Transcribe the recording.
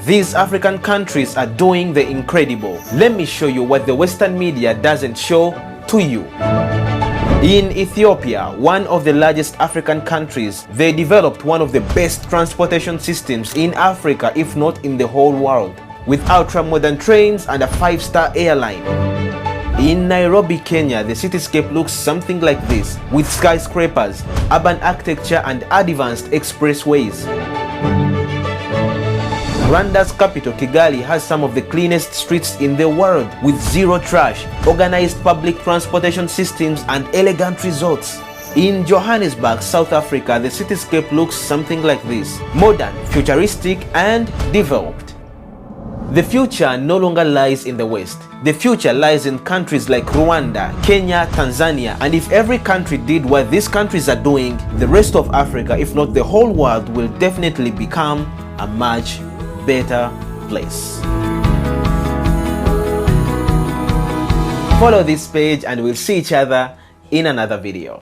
these African countries are doing the incredible. Let me show you what the Western media doesn't show to you. In Ethiopia, one of the largest African countries, they developed one of the best transportation systems in Africa, if not in the whole world, with ultra-modern trains and a 5-star airline. In Nairobi, Kenya, the cityscape looks something like this, with skyscrapers, urban architecture and advanced expressways. Rwanda's capital, Kigali, has some of the cleanest streets in the world, with zero trash, organized public transportation systems and elegant resorts. In Johannesburg, South Africa, the cityscape looks something like this, modern, futuristic and developed. The future no longer lies in the West. The future lies in countries like Rwanda, Kenya, Tanzania, and if every country did what these countries are doing, the rest of Africa, if not the whole world, will definitely become a much better place. Follow this page and we'll see each other in another video.